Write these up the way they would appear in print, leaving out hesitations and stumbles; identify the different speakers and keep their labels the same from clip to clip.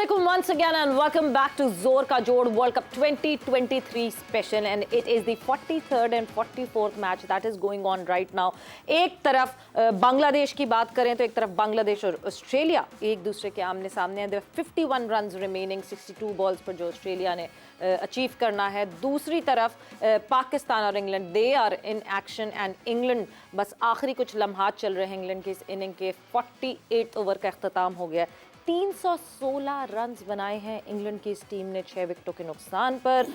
Speaker 1: Assalamualaikum once again and welcome back to Zor Ka Jod World Cup 2023 special, and it is the 43rd and 44th match that is going on right now. एक तरफ बांग्लादेश की बात करें तो एक तरफ बांग्लादेश और ऑस्ट्रेलिया एक दूसरे के आमने सामने हैं. There are 51 runs remaining, 62 balls पर जो ऑस्ट्रेलिया ने अचीव करना है. दूसरी तरफ पाकिस्तान और England, they are in action and England बस आखिरी कुछ लम्हात चल रहे हैं. इंग्लैंड के इस इनिंग के 48 ओवर का अख्ताम हो गया. 316 रन्स बनाए हैं इंग्लैंड की इस टीम ने 6 विकेटों के नुकसान पर.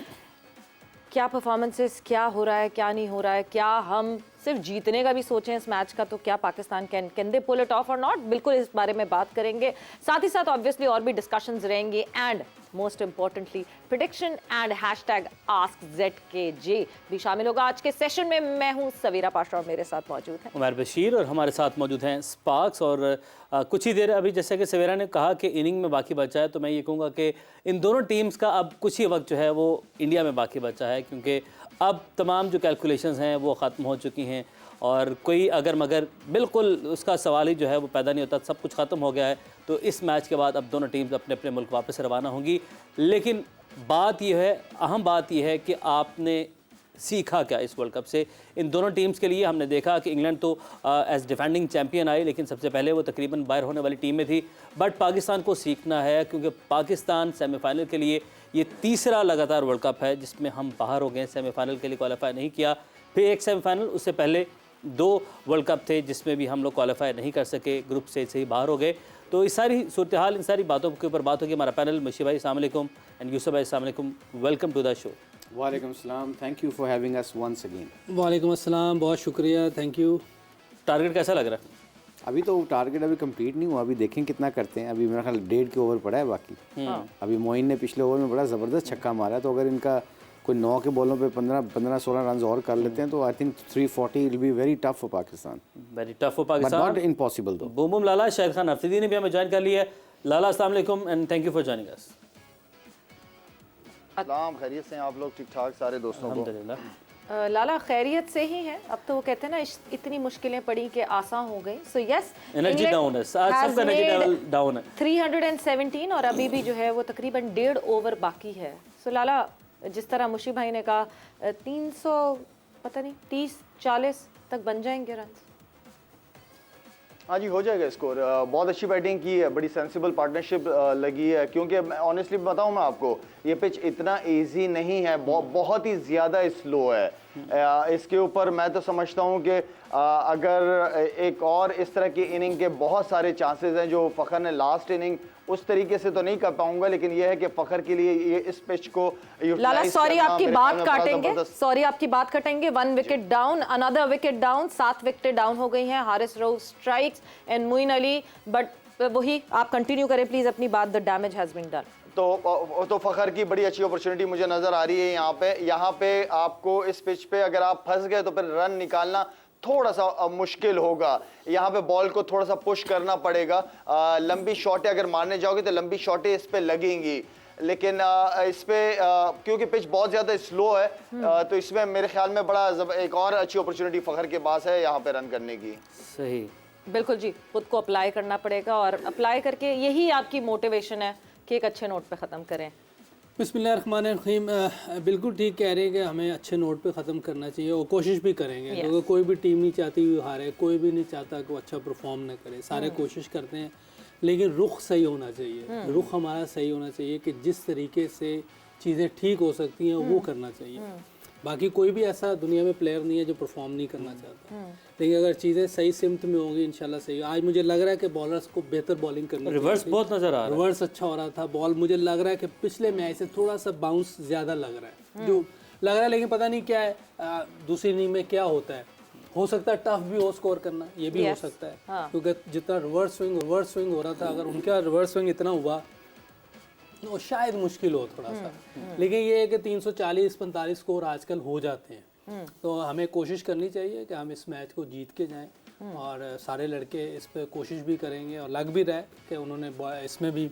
Speaker 1: क्या परफॉर्मेंसेस, क्या हो रहा है, क्या नहीं हो रहा है, क्या हम सिर्फ जीतने का भी सोचें इस मैच का तो क्या Pakistan can they pull it off or not, बिल्कुल इस बारे में बात करेंगे. साथ ही साथ ऑब्वियसली और भी डिस्कशंस रहेंगे and most importantly prediction and #AskZKJ भी शामिल होगा आज के सेशन में. मैं हूं सवीरा पाशा और मेरे साथ मौजूद हैं
Speaker 2: उमर बशीर और हमारे साथ मौजूद हैं स्पार्क्स. और कुछ ही देर अभी जैसे कि सवेरा ने कहा कि इनिंग में बाकी बचा है, तो मैं ये कहूँगा कि इन दोनों टीम्स का अब कुछ ही वक्त जो है वो इंडिया में बाकी बचा है, क्योंकि अब तमाम जो कैलकुलेशंस हैं वो ख़त्म हो चुकी हैं और कोई अगर मगर बिल्कुल उसका सवाल ही जो है वो पैदा नहीं होता. सब कुछ ख़त्म हो गया है. तो इस मैच के बाद अब दोनों टीम्स अपने अपने मुल्क वापस रवाना होंगी. लेकिन बात यह है, अहम बात यह है कि आपने सीखा क्या इस वर्ल्ड कप से. इन दोनों टीम्स के लिए हमने देखा कि इंग्लैंड तो एज डिफेंडिंग चैम्पियन आई, लेकिन सबसे पहले वो तकरीबन बाहर होने वाली टीम में थी. बट पाकिस्तान को सीखना है, क्योंकि पाकिस्तान सेमीफाइनल के लिए ये तीसरा लगातार वर्ल्ड कप है जिसमें हम बाहर हो गए. सेमीफाइनल के लिए क्वालिफाई नहीं किया, फिर एक सेमीफाइनल, उससे पहले 2 वर्ल्ड कप थे जिसमें भी हम लोग क्वालिफाई नहीं कर सके, ग्रुप से ही बाहर हो गए. तो इस सारी सूरत हाल, इन सारी बातों के ऊपर बात होगी. हमारा पैनल मुशी भाई अस्सलाम वालेकुम एंड यूसुफ भाई अस्सलाम वालेकुम, वेलकम टू द शो.
Speaker 3: वालेकुम अस्सलाम, thank you for having us once again.
Speaker 4: वालेकुम अस्सलाम, बहुत शुक्रिया, थैंक यू.
Speaker 2: टारगेट कैसा लग रहा है?
Speaker 3: अभी तो टारगेट अभी कंप्लीट नहीं हुआ, अभी देखें कितना करते हैं. अभी मेरा ख्याल 1.5 के ओवर पड़ा है बाकी. अभी मोइन ने पिछले ओवर में बड़ा ज़बरदस्त छक्का मारा, तो अगर इनका कोई 9 के बॉलों पे 15-16 रन और कर लेते हैं तो I think 340 will be very tough for Pakistan.
Speaker 2: Very tough for Pakistan,
Speaker 3: but not impossible. दो
Speaker 2: बूम बूम लाला शाहिद खान अफरीदी ने भी हमें ज्वाइन कर लिया है. लाला अस्सलाम वालेकुम and thank you for joining us.
Speaker 5: सलाम, खैरियत से हैं आप लोग? ठीक ठाक सारे दोस्तों को?
Speaker 2: अल्हम्दुलिल्लाह.
Speaker 1: लाला खैरियत से ही हैं. अब तो वो कहते हैं ना इतनी मुश्किलें पड़ी कि आसान हो गई. सो यस,
Speaker 2: एनर्जी डाउन है, आज सबका एनर्जी लेवल डाउन है.
Speaker 1: 317 और अभी भी जो है वो तकरीबन 1.5 ओवर बाकी है. सो लाला, जिस तरह मुशी भाई ने कहा 300 पता नहीं 30-40 तक बन जाएंगे रन.
Speaker 5: हाँ जी, हो जाएगा स्कोर. बहुत अच्छी बैटिंग की है, बड़ी सेंसिबल पार्टनरशिप लगी है, क्योंकि ऑनेस्टली बताऊं मैं आपको, ये पिच इतना इजी नहीं है, बहुत ही ज़्यादा स्लो है. इसके ऊपर मैं तो समझता हूं कि अगर एक और इस तरह की इनिंग के बहुत सारे चांसेस हैं. जो फ़खर ने लास्ट इनिंग उस तरीके से तो नहीं कर पाऊंगा, लेकिन यह है कि फ़खर के लिए ये इस पिच को
Speaker 1: लाला सॉरी आपकी बात काटेंगे. 1 wicket down, another wicket down, 7 wicket down हो गई हैं. Haris Rauf strikes and Moeen Ali. But वही आप कंटिन्यू करें प्लीज अपनी बात. The damage has been done.
Speaker 5: तो फ़खर की बड़ी अच्छी अपॉर्चुनिटी मुझे नजर आ रही है यहाँ पे आपको इस पिच पे अगर आप फंस गए तो फिर रन निकालना थोड़ा सा मुश्किल होगा. यहाँ पे बॉल को थोड़ा सा पुश करना पड़ेगा. लंबी शॉटें अगर मारने जाओगे तो लंबी शॉटें इस पे लगेंगी, लेकिन इस पे क्योंकि पिच बहुत ज़्यादा स्लो है तो इसमें मेरे ख्याल में एक और अच्छी अपॉर्चुनिटी फ़खर के पास है यहाँ पे रन करने की.
Speaker 2: सही,
Speaker 1: बिल्कुल जी, खुद को अप्लाई करना पड़ेगा और अप्लाई करके यही आपकी मोटिवेशन है कि एक अच्छे नोट पे ख़त्म करें.
Speaker 4: बिस्मिल्लाहिर्रहमानिर्रहीम. बिल्कुल ठीक कह रहे हैं कि हमें अच्छे नोट पे ख़त्म करना चाहिए और कोशिश भी करेंगे, क्योंकि कोई भी टीम नहीं चाहती हुई हारे, कोई भी नहीं चाहता कि वो अच्छा परफॉर्म न करे. सारे कोशिश करते हैं, लेकिन रुख सही होना चाहिए. रुख हमारा सही होना चाहिए कि जिस तरीके से चीज़ें ठीक हो सकती हैं वो करना चाहिए. बाकी कोई भी ऐसा दुनिया में प्लेयर नहीं है जो परफॉर्म नहीं करना चाहता, लेकिन अगर चीज़ें सही सिमत में होंगी इंशाल्लाह सही. आज मुझे लग रहा है कि बॉलर्स को बेहतर बॉलिंग करनी चाहिए.
Speaker 2: रिवर्स बहुत नजर आ रहा है,
Speaker 4: रिवर्स अच्छा हो रहा था बॉल. मुझे लग रहा है कि पिछले मैच से थोड़ा सा बाउंस ज़्यादा लग रहा है, जो लग रहा है, लेकिन पता नहीं क्या है दूसरी इनिंग में क्या होता है. हो सकता है टफ भी हो स्कोर करना, ये भी हो सकता है. क्योंकि जितना रिवर्स स्विंग हो रहा था, अगर उनका रिवर्स स्विंग इतना हुआ तो शायद मुश्किल हो थोड़ा सा. लेकिन ये है कि 340-45 स्कोर आजकल हो जाते हैं, तो हमें कोशिश करनी चाहिए कि हम इस मैच को जीत के जाएं. और सारे लड़के इस पर कोशिश भी करेंगे और लग भी रहा है कि उन्होंने इसमें भी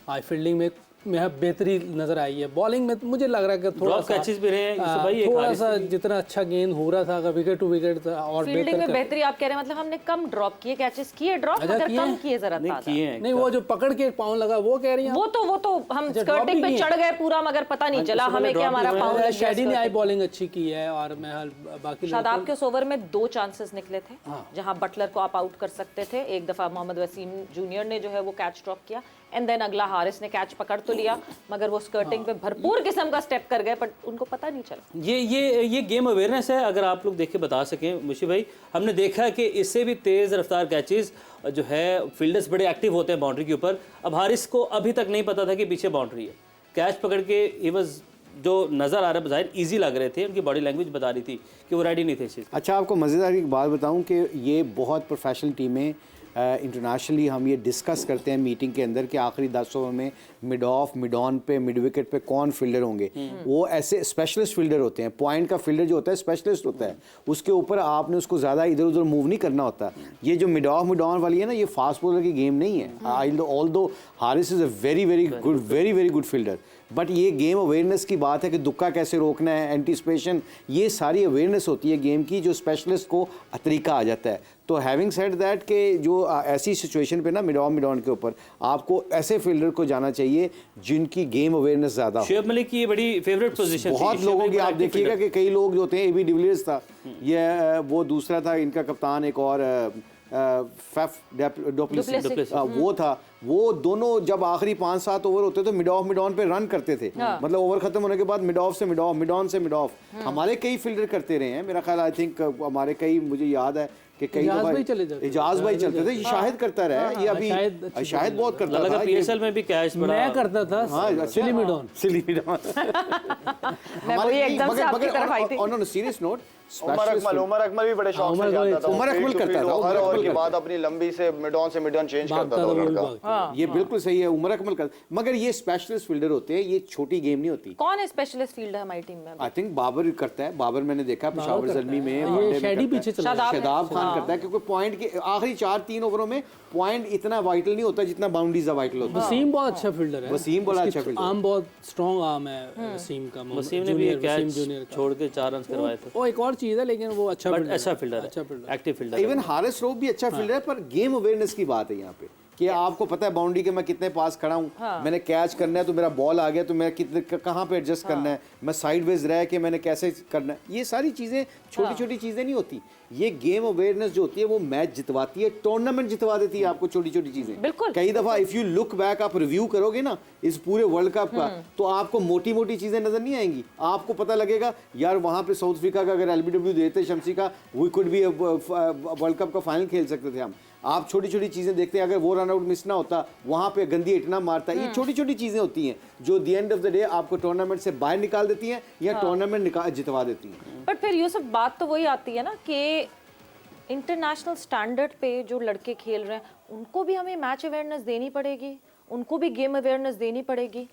Speaker 4: फील्डिंग में में बेहतरी नजर आई है। बॉलिंग में मुझे लग रहा है कि थोड़ा
Speaker 2: ड्रॉप कैचेस भी रहे हैं यूसुफ भाई, एक
Speaker 4: थोड़ा
Speaker 2: हारिस
Speaker 4: सा जितना अच्छा गेंद हो रहा था, अगर विकेट टू विकेट था और
Speaker 1: फील्डिंग में बेहतरी आप कह रहे हैं, मतलब हमने कम ड्रॉप किए कैचेस, किए ड्रॉप मगर कम किए जरा
Speaker 2: नहीं
Speaker 1: ताजा।
Speaker 2: किए हैं।
Speaker 4: नहीं, वो जो पकड़ के पाँव लगा वो कह रही हैं
Speaker 1: वो तो हम स्कर्टिंग पे चढ़ गए पूरा, मगर पता नहीं चला हमें कि हमारा पाँव लग गया।
Speaker 4: शेडी ने आई बॉलिंग अच्छी की है और मैं बाकी
Speaker 1: शादाब के उस ओवर में 2 चांसेस निकले थे जहां बटलर को आप आउट कर सकते थे। एक दफा मोहम्मद वसीम जूनियर ने जो है वो कैच ड्रॉप किया, एंड देन अगला हारिस ने कैच पकड़ तो लिया, मगर वो स्कर्टिंग पे भरपूर किस्म का स्टेप कर गए, बट उनको पता नहीं चला।
Speaker 2: ये गेम अवेयरनेस है, अगर आप लोग देख के बता सकें मुशी भाई। हमने देखा है कि इससे भी तेज़ रफ्तार कैचेस जो है फील्डर्स बड़े एक्टिव होते हैं बाउंड्री के ऊपर। अब हारिस को अभी तक नहीं पता था कि पीछे बाउंड्री है, कैच पकड़ के ही वाज जो नज़र आ रहा है ज़ाहिर ईजी लग रहे थे, उनकी बॉडी लैंग्वेज बता रही थी कि वो रेडी नहीं थे इस चीज़।
Speaker 3: अच्छा, आपको मज़ेदार एक बात बताऊं कि ये बहुत प्रोफेशनल टीमें इंटरनेशनली हम ये डिस्कस करते हैं मीटिंग के अंदर कि आखिरी 10 ओवर में मिड ऑफ, मिड ऑन पे, मिड विकेट पे कौन फील्डर होंगे। वो ऐसे स्पेशलिस्ट फील्डर होते हैं। पॉइंट का फील्डर जो होता है स्पेशलिस्ट होता है, उसके ऊपर आपने उसको ज़्यादा इधर उधर मूव नहीं करना होता। ये जो मिड ऑफ मिड ऑन वाली है ना, ये फास्ट बॉलर की गेम नहीं है। Although Haris is a very good fielder, but ये गेम अवेयरनेस की बात है कि दुक्का कैसे रोकना है, एंटीसिपेशन, ये सारी अवेयरनेस होती है गेम की, जो स्पेशलिस्ट को तरीका आ जाता है। तो हैविंग सेड दैट कि जो ऐसी सिचुएशन पे ना मिड ऑन के ऊपर आपको ऐसे फील्डर को जाना चाहिए जिनकी गेम अवेयरनेस ज़्यादा हो।
Speaker 2: शुएब मलिक की ये बड़ी फेवरेट पोजीशन थी।
Speaker 3: बहुत लोगों की आप देखिएगा कि कई लोग जो होते हैं, एबी डिविलियर्स था, ये वो दूसरा था इनका कप्तान, एक और फैफ डुप्लेसिस वो था। वो दोनों जब आखिरी 5-7 ओवर होते तो मिड ऑन पे रन करते थे। मतलब ओवर खत्म होने के बाद मिड ऑफ से मिड ऑफ, मिड ऑन से मिड ऑफ। हमारे कई फील्डर करते रहे हैं, मेरा ख्याल आई थिंक हमारे कई, मुझे याद है कि कई
Speaker 4: इजाज भाई चले जाते थे।
Speaker 3: इजाज भाई चलते थे, शाहिद करता रहा है, ये अभी शाहिद बहुत करता
Speaker 2: लगा
Speaker 3: था।
Speaker 2: पीएसएल में भी कैच बड़ा
Speaker 4: मैं करता था।
Speaker 3: हाँ,
Speaker 4: सिली मिड ऑन।
Speaker 1: मैं वही एकदम से आपकी तरफ आई थी।
Speaker 3: On serious note,
Speaker 5: Umar Akmal भी बड़े शौक से जाता था।
Speaker 3: उमर अकमल करता था,
Speaker 5: हर ओवर के बाद अपनी लंबी से मिड ऑन चेंज करता था वो लड़का।
Speaker 3: ये बिल्कुल सही है, उमर अकमल का। मगर ये स्पेशलिस्ट फील्डर होते हैं, ये छोटी गेम नहीं होती।
Speaker 1: कौन है स्पेशलिस्ट फील्डर हमारी टीम में?
Speaker 3: आई थिंक बाबर करता है। बाबर मैंने देखा पेशावर ज़ल्मी में,
Speaker 4: ये शेडी पीछे चला
Speaker 3: शादाब खान करता है, क्योंकि पॉइंट के आखिरी 4-3 ओवरों में पॉइंट इतना वाइटल नहीं होता जितना बाउंड्रीज वाइटल होता है।
Speaker 4: वसीम बहुत अच्छा फील्डर है।
Speaker 3: वसीम बड़ा अच्छा फील्डर है।
Speaker 4: आर्म बहुत स्ट्रॉन्ग आर्म है वसीम का।
Speaker 2: वसीम ने भी कैच छोड़ के 4 रन करवाए थे।
Speaker 4: वो एक और चीज़ है, लेकिन वो अच्छा
Speaker 2: बट
Speaker 4: फील्डर
Speaker 2: अच्छा फील्डर है,
Speaker 4: अच्छा fielder,
Speaker 2: active fielder.
Speaker 3: Even Haris Rauf भी अच्छा फील्डर है, पर गेम अवेयरनेस की बात है यहाँ पे कि आपको पता है बाउंड्री के मैं कितने पास खड़ा हूँ, मैंने कैच करना है तो मेरा बॉल आ गया तो मैं कितने कहाँ पे एडजस्ट करना है, मैं साइडवेज रह के मैंने कैसे करना है। ये सारी चीज़ें छोटी छोटी चीज़ें नहीं होती। ये गेम अवेयरनेस जो होती है वो मैच जितवाती है, टूर्नामेंट जितवा देती है आपको छोटी छोटी चीज़ें।
Speaker 1: बिल्कुल।
Speaker 3: कई दफ़ा इफ़ यू लुक बैक, आप रिव्यू करोगे ना इस पूरे वर्ल्ड कप का, तो आपको मोटी मोटी चीज़ें नज़र नहीं आएंगी। आपको पता लगेगा यार वहाँ पे साउथ अफ्रीका का अगर LBW देते शमसी का, we could be world cup का फाइनल खेल सकते थे हम। आप छोटी छोटी चीज़ें देखते हैं, अगर वो रन आउट मिस ना होता, वहाँ पे गंदी इतना मारता है। ये छोटी छोटी चीज़ें होती हैं जो the end of the day आपको टूर्नामेंट से बाहर निकाल देती हैं या टूर्नामेंट जितवा देती हैं।
Speaker 1: बट फिर यूसुफ बात तो वही आती है ना कि इंटरनेशनल स्टैंडर्ड पे जो लड़के खेल रहे हैं उनको भी हमें मैच अवेयरनेस देनी पड़ेगी, उनको भी गेम अवेयरनेस देनी पड़ेगी।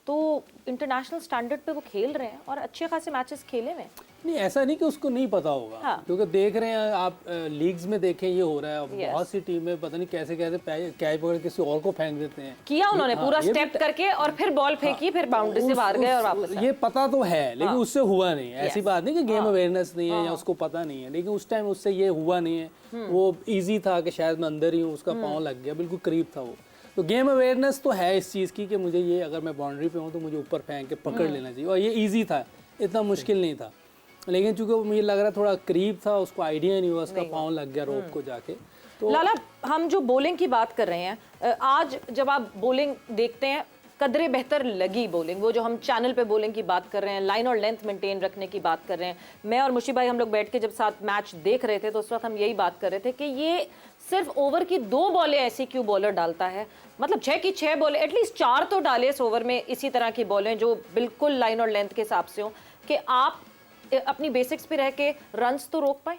Speaker 1: तो इंटरनेशनल स्टैंडर्ड पे वो खेल रहे हैं और अच्छे खासे मैचेस खेले हुए हैं।
Speaker 4: नहीं, ऐसा नहीं कि उसको नहीं पता होगा।
Speaker 1: हाँ।
Speaker 4: क्योंकि देख रहे हैं आप लीग्स में देखें ये हो रहा है। बहुत सी टीमें पता नहीं कैसे कैसे कैच पकड़ किसी और को फेंक देते हैं।
Speaker 1: किया उन्होंने पूरा स्टेप करके और फिर बॉल फेंकी, फिर बाउंड्री से बाहर गए और वापस आए।
Speaker 4: ये पता तो है, लेकिन उससे हुआ नहीं। ऐसी बात नहीं कि गेम अवेयरनेस नहीं है या उसको पता नहीं है, लेकिन उस टाइम उससे ये हुआ नहीं है। वो ईजी था कि शायद मैं अंदर ही हूँ, उसका पाँव लग गया, बिल्कुल करीब था वो। तो गेम अवेयरनेस तो है इस चीज़ की कि मुझे ये, अगर मैं बाउंड्री पे हूँ तो मुझे ऊपर फेंक के पकड़ लेना चाहिए। और ये ईजी था, इतना मुश्किल नहीं था। लेकिन चूंकि मुझे लग रहा थोड़ा करीब था, उसको आइडिया नहीं हुआ, उसका पाँव लग गया रोप को जाके। तो
Speaker 1: लाला, हम जो बॉलिंग की बात कर रहे हैं, आज जब आप बॉलिंग देखते हैं, कदरे बेहतर लगी बॉलिंग? वो जो हम चैनल पे बॉलिंग की बात कर रहे हैं, लाइन और लेंथ मेंटेन रखने की बात कर रहे हैं। मैं और मुशी भाई हम लोग बैठ के जब साथ मैच देख रहे थे तो उस वक्त हम यही बात कर रहे थे कि ये सिर्फ ओवर की 2 बॉलें ऐसी क्यों बॉलर डालता है? मतलब 6 की 6 बॉलें, एटलीस्ट 4 तो डाले इस ओवर में इसी तरह की बॉलें जो बिल्कुल लाइन और लेंथ के हिसाब से हो कि आप अपनी बेसिक्स पे रह के रन्स तो रोक पाए।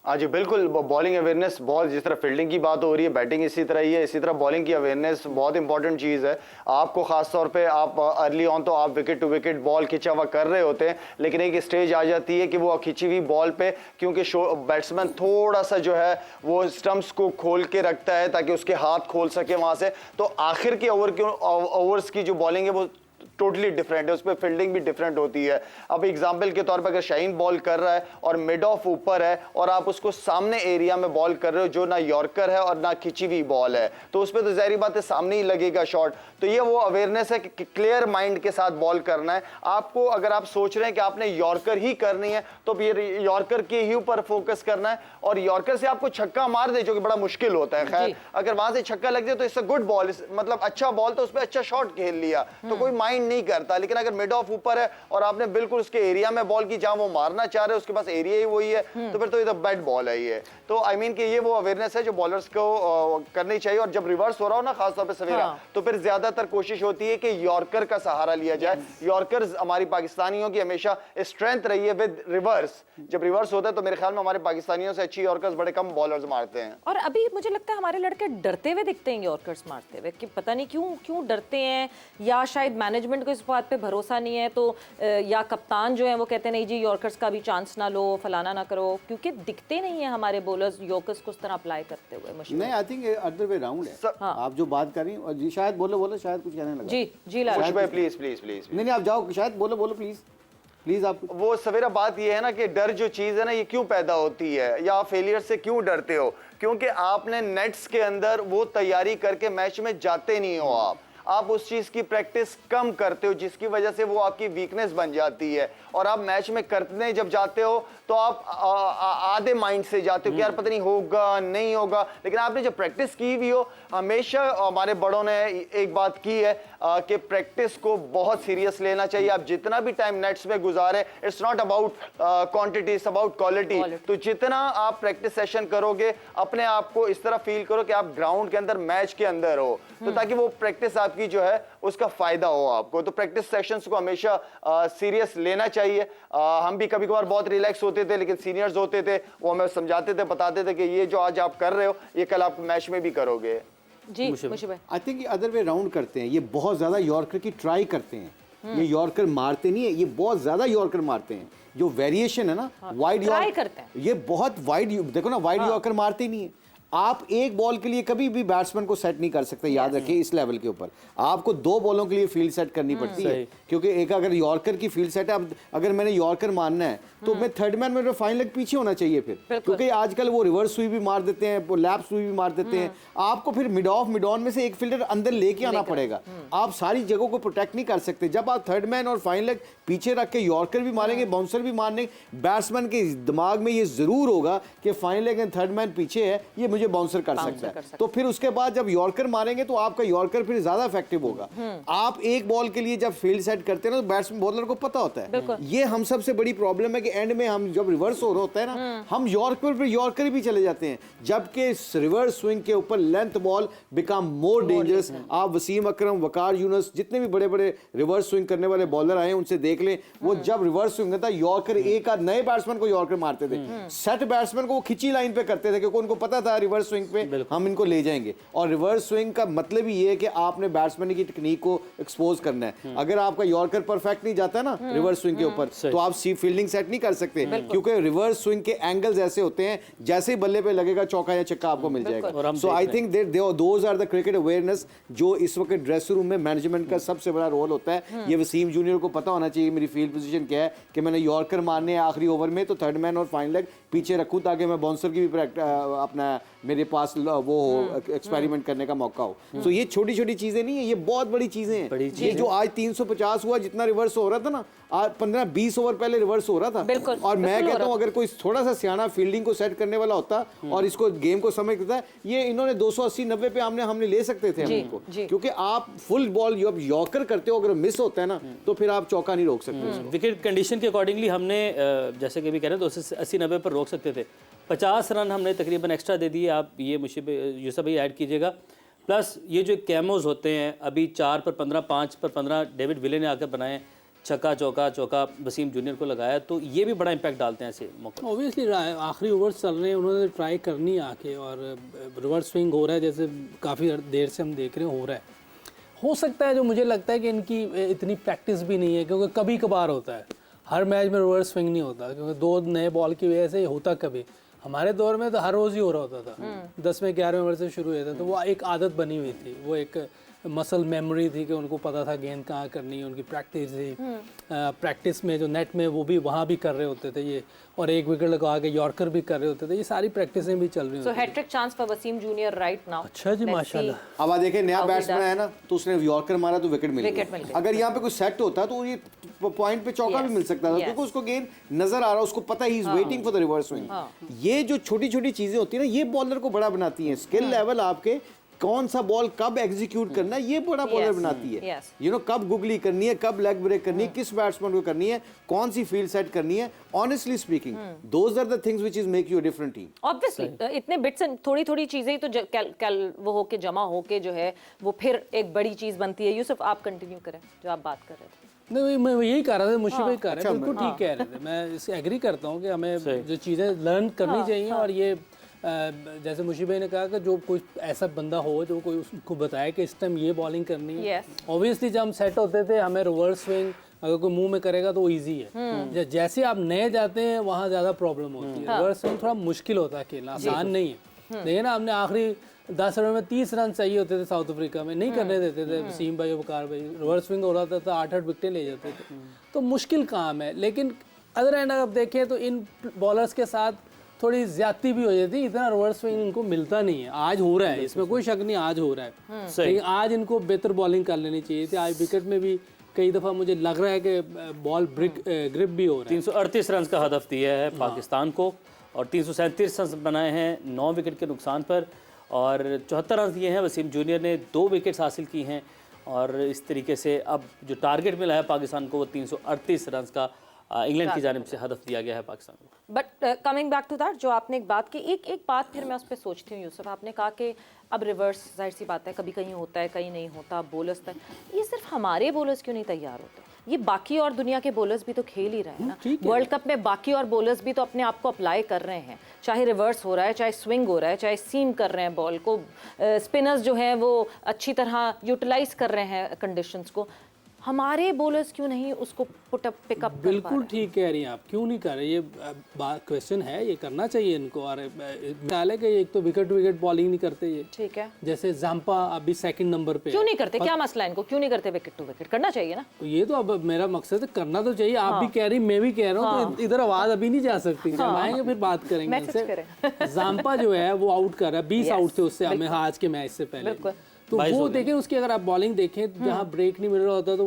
Speaker 5: हाँ जी बिल्कुल, बॉलिंग अवेयरनेस बहुत, जिस तरह फील्डिंग की बात हो रही है, बैटिंग इसी तरह ही है, इसी तरह बॉलिंग की अवेयरनेस बहुत इंपॉर्टेंट चीज़ है। आपको खास तौर पे आप अर्ली ऑन तो आप विकेट टू विकेट बॉल खिंचा हुआ कर रहे होते हैं, लेकिन एक स्टेज आ जाती है कि वो खिंची हुई बॉल पे, क्योंकि बैट्समैन थोड़ा सा जो है वो स्टंप्स को खोल के रखता है ताकि उसके हाथ खोल सके वहाँ से, तो आखिर के ओवर्स की जो बॉलिंग है वो टोटली डिफरेंट है, उस पर फील्डिंग भी डिफरेंट होती है। अब एग्जाम्पल के तौर पर अगर शाहीन बॉल कर रहा है और मिड ऑफ ऊपर है और आप उसको सामने एरिया में बॉल कर रहे हो जो ना यॉर्कर है और ना खिंची हुई बॉल है, तो उस पर तो ज़ाहिर बात है सामने ही लगेगा शॉट। तो ये वो अवेयरनेस है कि क्लियर माइंड के साथ बॉल करना है आपको। अगर आप सोच रहे हैं कि आपने यॉर्कर ही करनी है तो फिर यॉर्कर के ही ऊपर फोकस करना है, और यॉर्कर से आपको छक्का मार दे जो कि बड़ा मुश्किल होता है। खैर अगर वहां से छक्का लग जाए तो इससे गुड बॉल, मतलब अच्छा बॉल, तो उस पर अच्छा शॉट खेल लिया तो कोई माइंड नहीं करता। लेकिन अगर मिड ऑफ ऊपर है और आपने बिल्कुल उसके एरिया में बॉल की जहां वो मारना चाह रहे हैं उसके पास एरिया ही वही है, तो फिर तो ये तो बैड बॉल है ये। तो आई मीन कि ये वो अवेयरनेस है जो बॉलर्स को करनी चाहिए। और जब रिवर्स हो रहा हो ना खासतौर पर सवेरा, तो फिर ज्यादातर कोशिश होती है कि यॉर्कर का सहारा लिया जाए। यॉर्कर हमारी पाकिस्तानियों की हमेशा स्ट्रेंथ रही है विद रिवर्स। जब रिवर्स होता है तो मेरे ख्याल में हमारे पाकिस्तानियों से अच्छी यॉर्कर्स बड़े कम बॉलर्स मारते हैं।
Speaker 1: और अभी मुझे लगता है हमारे लड़के डरते हुए दिखते हैं यॉर्कर्स मारते हुए, कि पता नहीं क्यों डरते हैं, या शायद मैनेजमेंट को इस बात पे भरोसा नहीं है, तो या कप्तान जो है वो कहते हैं नहीं जी यॉर्कर्स का भी चांस ना लो, फलाना ना करो, क्योंकि दिखते नहीं है हमारे बॉलर्स यॉर्कर्स को उस तरह अप्लाई करते हुए।
Speaker 3: नहीं, I think other way round है। आप जो बात कर रही हैं, जी शायद बोलो शायद कुछ कहने लगा।
Speaker 1: जी लाल
Speaker 5: भाई प्लीज प्लीज प्लीज।
Speaker 3: नहीं आप जाओ, शायद बोलो प्लीज आप।
Speaker 5: वो सवेरा बात ये है ना कि डर जो चीज है ना ये क्यों पैदा होती है, या आप फेलियर से क्यों डरते हो? क्योंकि आपने नेट्स के अंदर वो तैयारी करके मैच में जाते नहीं हो। आप उस चीज की प्रैक्टिस कम करते हो जिसकी वजह से वो आपकी वीकनेस बन जाती है, और आप मैच में करने जब जाते हो तो आप आधे माइंड से जाते हो कि यार पता नहीं होगा नहीं होगा। लेकिन आपने जब प्रैक्टिस की भी हो, हमेशा हमारे बड़ों ने एक बात की है कि प्रैक्टिस को बहुत सीरियस लेना चाहिए। आप जितना भी टाइम नेट्स में गुजारे, it's not about quantity, it's about quality. तो जितना आप प्रैक्टिस सेशन करोगे, अपने आप को इस तरह फील करो कि आप ग्राउंड के अंदर, मैच के अंदर हो, तो ताकि वो प्रैक्टिस आपकी जो है उसका फायदा हो आपको। तो प्रैक्टिस सेशंस को हमेशा सीरियस लेना चाहिए। हम भी कभी कभार बहुत रिलैक्स होते थे, लेकिन सीनियर्स होते थे वो हमें समझाते थे, बताते थे कि ये जो आज आप कर रहे हो ये कल आप मैच में भी करोगे।
Speaker 1: जी मुशीब भाई,
Speaker 3: I think other way round करते हैं, ये बहुत ज्यादा यॉर्कर की ट्राई करते हैं। ये यॉर्कर मारते नहीं है, ये बहुत ज्यादा यॉर्कर मारते हैं। जो वेरिएशन है ना, वाइड
Speaker 1: ट्राई करते हैं,
Speaker 3: ये बहुत वाइड, देखो ना वाइड यॉर्कर मारते नहीं है। आप एक बॉल के लिए कभी भी बैट्समैन को सेट नहीं कर सकते, याद रखिए इस लेवल के ऊपर आपको 2 बॉलों के लिए फील्ड सेट करनी पड़ती है। क्योंकि एक अगर यॉर्कर की फील्ड सेट है, अब अगर मैंने यॉर्कर मारना है तो मैं थर्ड मैन में फाइन लेग पीछे होना चाहिए फिर, क्योंकि आजकल वो रिवर्स स्वीप भी मार देते हैं, वो लैप स्वीप भी मार देते हैं। आपको फिर मिड ऑफ मिड ऑन में से एक फील्डर अंदर लेके आना पड़ेगा। आप सारी जगहों को प्रोटेक्ट नहीं कर सकते। जब आप थर्ड मैन और फाइन लेग पीछे रख के यॉर्कर भी मारेंगे, बाउंसर भी मारने, बैट्समैन के दिमाग में ये जरूर होगा कि fine leg and third man पीछे है, ये मुझे बाउंसर कर सकता है। तो फिर उसके बाद जब यॉर्कर मारेंगे तो आपका यॉर्कर फिर ज्यादा इफेक्टिव होगा। आप एक बॉल के लिए जब फील्ड सेट करते हैं ना, तो बैट्समैन बॉलर को पता होता है। ये हम सबसे बड़ी प्रॉब्लम है कि एंड में हम जब रिवर्स हो रहा होता है ना, हम यॉर्कर भी चले जाते हैं, जबकि रिवर्स स्विंग के ऊपर length ball become more dangerous. आप वसीम अकरम, वकार यूनुस, जितने भी बड़े बड़े रिवर्स स्विंग करने वाले बॉलर आए उनसे देख लें, वो जब रिवर्स स्विंग था यॉर्कर एक आध नए बैट्समैन को यॉर्कर मारते थे, सेट बैट्समैन को वो खिंची लाइन पे करते थे क्योंकि उनको पता था रिवर्स स्विंग पे हम इनको ले जाएंगे। और रिवर्स स्विंग का मतलब ही ये है कि आपने बैट्समैन की टेक्निक को एक्सपोज करना है। अगर आपका यॉर्कर परफेक्ट नहीं जाता ना रिवर्स स्विंग के ऊपर, तो आप फील्डिंग सेट नहीं कर सकते, क्योंकि रिवर्स स्विंग के एंगल्स ऐसे होते हैं जैसे ही बल्ले पे लगेगा चौका या छक्का आपको मिल जाएगा। So I think those are the cricket awareness जो इस वक्त ड्रेसिंग रूम में मैनेजमेंट का सबसे बड़ा रोल होता है। ये वसीम जूनियर को पता होना चाहिए मेरी फील्ड पोजीशन क्या है, कि मैंने यॉर्कर मारने हैं आखिरी ओवर में तो थर्ड मैन और फाइन लेग पीछे रखूं ताकि मैं बाउंसर की भी अपना मेरे पास वो एक्सपेरिमेंट करने का मौका हो। सो ये छोटी छोटी चीजें नहीं है, ये बहुत बड़ी चीजें हैं। ये जो आज 350 हुआ, जितना रिवर्स हो रहा था ना, आज 15-20 ओवर पहले रिवर्स हो रहा था। और मैं कहता हूं अगर कोई थोड़ा सा सियाना फील्डिंग को सेट करने वाला होता और इसको गेम को समझता है, ये इन्होंने 280-90 पे हमने ले सकते थे हमको, क्योंकि आप फुल बॉल जब यॉर्कर करते हो अगर मिस होता है ना, तो फिर आप चौका नहीं रोक सकते।
Speaker 2: विकेट कंडीशन के अकॉर्डिंगली हमने जैसे कि भी कह रहे हैं 280-90 पर रोक सकते थे। 50 रन हमने तकरीबन एक्स्ट्रा दे दिए। आप ये मुशीब यूसुफ भाई ऐड कीजिएगा। प्लस ये जो कैमोज होते हैं अभी 4 पर 15, 5 पर 15 डेविड विले ने आकर बनाए, छक्का चौका चौका वसीम जूनियर को लगाया, तो ये भी बड़ा इम्पैक्ट डालते हैं ऐसे मौके।
Speaker 4: ऑब्वियसली आखिरी ओवर्स चल रहे हैं, उन्होंने ट्राई करनी है आके, और रिवर्स स्विंग हो रहा है जैसे काफ़ी देर से हम देख रहे हैं हो रहा है। हो सकता है, जो मुझे लगता है कि इनकी इतनी प्रैक्टिस भी नहीं है, क्योंकि कभी कभार होता है, हर मैच में रिवर्स स्विंग नहीं होता, क्योंकि 2 नए बॉल की वजह से होता कभी। हमारे दौर में तो हर रोज़ ही हो रहा होता था, 10वें 11वें ओवर से शुरू हुआ था, तो वो एक आदत बनी हुई थी, वो एक मसल मेमोरी थी कि उनको पता था गेंद कहाँ करनी है, उनकी प्रैक्टिस थी। प्रैक्टिस में जो नेट में वो भी वहाँ भी कर रहे होते थे ये, और एक विकेट लगा के यॉर्कर भी कर रहे होते थे, ये सारी प्रैक्टिसें भी चल रही
Speaker 1: सो
Speaker 4: होती थी।
Speaker 1: Hattrick chance for Wasim junior right now.
Speaker 4: अच्छा जी, माशाल्लाह।
Speaker 3: अब आ देखें, नया बैट्समैन है ना, तो उसने यॉर्कर मारा तो विकेट मिल
Speaker 1: विकेट मिल
Speaker 3: गया।
Speaker 1: गया।
Speaker 3: अगर यहाँ पे कोई सेट होता तो ये पॉइंट पे चौका भी मिल सकता था, क्योंकि उसको गेंद नजर आ रहा, उसको पता he is waiting for the reverse swing. ये जो छोटी छोटी चीजें होती है ना, ये बॉलर को बड़ा बनाती हैं। स्किल लेवल आपके, कौन सा बॉल कब एग्जीक्यूट करना है, ये बड़ा बॉलर बनाती है। यू नो, कब गुगली करनी है, कब लेग ब्रेक करनी है, किस बैट्समैन को करनी है, कौन सी फील्ड सेट करनी है। Honestly speaking, those are the things which is make you a different team.
Speaker 1: Obviously इतने बिट्स एंड थोड़ी थोड़ी चीजें ही तो वो होके जमा होके जो है वो फिर एक बड़ी चीज बनती है। यूसुफ, आप कंटिन्यू करें जो आप बात कर रहे थे।
Speaker 4: नहीं, मैं यही कह रहा था, मुझे भाई कह रहे हैं, बिल्कुल ठीक कह रहे थे। मैं इससे एग्री करता हूँ कि हमें जो चीज़ें लर्न करनी चाहिए, और ये जैसे मुशी भाई ने कहा कि जो कोई ऐसा बंदा हो जो कोई उसको बताए कि इस टाइम ये बॉलिंग करनी है। ऑब्वियसली जब हम सेट होते थे, हमें रिवर्स स्विंग अगर कोई मुंह में करेगा तो ईजी है। जैसे आप नए जाते हैं वहाँ ज़्यादा प्रॉब्लम होती है। रिवर्स स्विंग थोड़ा मुश्किल होता है खेलना, आसान नहीं है। देखिए ना, हमने आखिरी 10 ओवर में 30 रन चाहिए होते थे साउथ अफ्रीका में, नहीं करने देते थे वसीम भाई और वकार भाई। रिवर्स स्विंग हो रहा था तो 8-8 विकेटें ले जाते थे। तो मुश्किल काम है, लेकिन अदर एंड अगर देखें तो इन बॉलर्स के साथ थोड़ी ज्यादती भी हो जाती है, इतना रिवर्स स्विंग इनको मिलता नहीं है। आज हो रहा है, इसमें कोई शक नहीं, आज हो रहा है, लेकिन आज इनको बेहतर बॉलिंग कर लेनी चाहिए थी। आज विकेट में भी कई दफ़ा मुझे लग रहा है कि बॉल ग्रिप भी हो रहा है।
Speaker 2: 338 रन का हदफ दिया है पाकिस्तान को, और 337 रन बनाए हैं 9 विकेट के नुकसान पर, और 74 रन दिए हैं वसीम जूनियर ने, 2 विकेट्स हासिल की हैं। और इस तरीके से अब जो टारगेट मिला है पाकिस्तान को वो 338 रन का इंग्लैंड की जानिब से हदफ दिया गया है पाकिस्तान को।
Speaker 1: But coming back to that, जो आपने एक बात की, एक बात फिर मैं उस पर सोचती हूँ यूसुफ, आपने कहा कि अब रिवर्स, जाहिर सी बात है, कभी कहीं होता है कहीं नहीं होता, बोलर्स तक, ये सिर्फ हमारे बोलर्स क्यों नहीं तैयार होते? ये बाकी और दुनिया के बोलर्स भी तो खेल ही रहे हैं ना। वर्ल्ड कप में बाकी और बोलर्स भी तो अपने आप को अप्लाई कर रहे हैं, चाहे रिवर्स हो रहा है, चाहे स्विंग हो रहा है, चाहे सीम कर रहे हैं बॉल को, स्पिनर्स जो हैं वो अच्छी तरह यूटिलाइज कर रहे हैं कंडीशंस को। हमारे बॉलर्स क्यों नहीं उसको पुट अप पिकअप कर पा रहे?
Speaker 4: बिल्कुल ठीक कह रही हैं आप, क्यों नहीं कर रहे? ये क्वेश्चन है, ये करना चाहिए इनको। और ख्याल है कि एक तो विकेट बॉलिंग नहीं करते ये,
Speaker 1: ठीक है,
Speaker 4: जैसे जाम्पा अभी 2nd नंबर पे,
Speaker 1: क्यों नहीं करते? क्या मसला है इनको, क्यों नहीं करते विकेट टू विकेट? करना चाहिए ना।
Speaker 4: तो ये तो अब मेरा मकसद है, करना तो चाहिए। आप भी कह रही, मैं भी कह रहा हूँ, तो इधर आवाज अभी नहीं जा सकती। जब आएंगे फिर बात करेंगे इनसे। जाम्पा जो है वो आउट कर रहा है, 20 आउट थे उससे हमें आज के मैच से पहले। तो वो देखें, उसकी अगर आप बॉलिंग देखें, जहाँ ब्रेक नहीं मिल रहा होता तो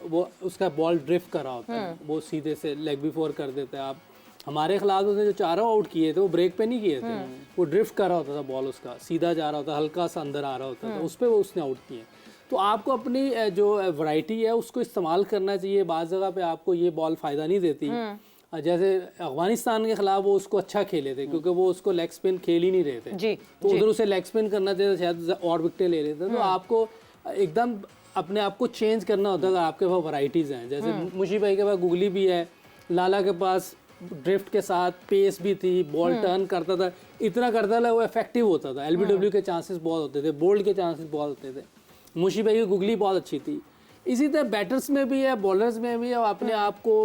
Speaker 4: वो उसका बॉल ड्रिफ्ट कर रहा होता है, वो सीधे से लेग बिफोर कर देता है। आप हमारे खिलाफ उसने जो 4 आउट किए थे वो ब्रेक पे नहीं किए थे, वो ड्रिफ्ट कर रहा होता था, बॉल उसका सीधा जा रहा होता, हल्का सा अंदर आ रहा होता था, उस पर वो उसने आउट किए। तो आपको अपनी जो वैरायटी है उसको इस्तेमाल करना चाहिए। बाज़ जगह पे आपको ये बॉल फ़ायदा नहीं देती, जैसे अफगानिस्तान के खिलाफ वो उसको अच्छा खेले थे, क्योंकि वो उसको लेग स्पिन खेल ही नहीं रहे थे जी, तो उधर उसे लेग स्पिन करना चाहिए, शायद और विकेटें ले रहे थे। तो आपको एकदम अपने आप को चेंज करना होता है अगर आपके पास वैराइटीज़ हैं। जैसे मुशी भाई के पास गुगली भी है, लाला के पास ड्रिफ्ट के साथ पेस भी थी, बॉल टर्न करता था, इतना करता था, वो इफेक्टिव होता था। LBW के चांसेस बहुत होते थे, बोल्ड के चांसेस बहुत होते थे। मुशी भाई की गुगली बहुत अच्छी थी। इसी तरह बैटर्स में भी है, बॉलर्स में भी है। अपने आप को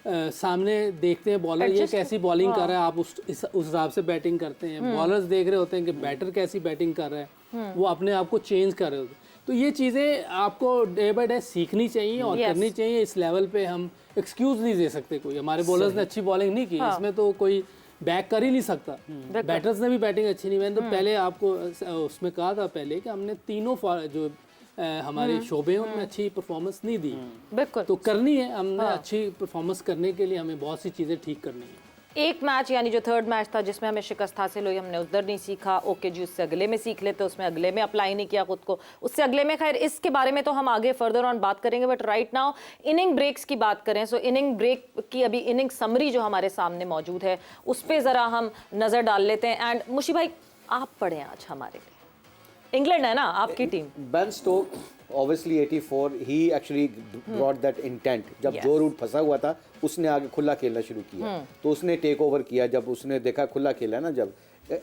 Speaker 4: सामने देखते हैं, बॉलर ये कैसी बॉलिंग कर रहा है, आप उस हिसाब से बैटिंग करते हैं। बॉलर्स देख रहे होते हैं कि बैटर कैसी बैटिंग कर रहा है, वो अपने आप को चेंज कर रहे होते हैं। तो ये चीज़ें आपको डे बाय डे सीखनी चाहिए और करनी चाहिए। इस लेवल पे हम एक्सक्यूज़ नहीं दे सकते कोई, हमारे बॉलर्स ने अच्छी बॉलिंग नहीं की, इसमें तो कोई बैक कर ही नहीं सकता। बैटर्स ने भी बैटिंग अच्छी नहीं, मैंने तो पहले आपको उसमें कहा था पहले कि हमने तीनों जो हमारे शोबे उनमें अच्छी परफॉर्मेंस नहीं दी। बिल्कुल, तो करनी है हमने। अच्छी परफॉर्मेंस करने के लिए हमें बहुत सी चीज़ें ठीक करनी है।
Speaker 1: एक मैच यानी जो 3rd मैच था जिसमें हमें शिकस्त हासिल हुई, हमने उधर नहीं सीखा, ओके जी, उससे अगले में सीख लेते, उसमें अगले में अप्लाई नहीं किया खुद को, उससे अगले में, खैर इसके बारे में तो हम आगे फर्दर ऑन बात करेंगे। But right now inning breaks की बात करें, सो इनिंग ब्रेक की अभी इनिंग समरी जो हमारे सामने मौजूद है उस पर ज़रा हम नज़र डाल लेते हैं। एंड मुशी भाई, आप पढ़ें आज हमारे लिए, इंग्लैंड है ना आपकी team,
Speaker 3: Ben Stoke obviously 84 he actually brought that intent. जब
Speaker 1: Yes.
Speaker 3: जो रूट फंसा हुआ था उसने आगे खुला खेलना शुरू किया, तो उसने टेक ओवर किया जब उसने देखा खुला खेला ना। जब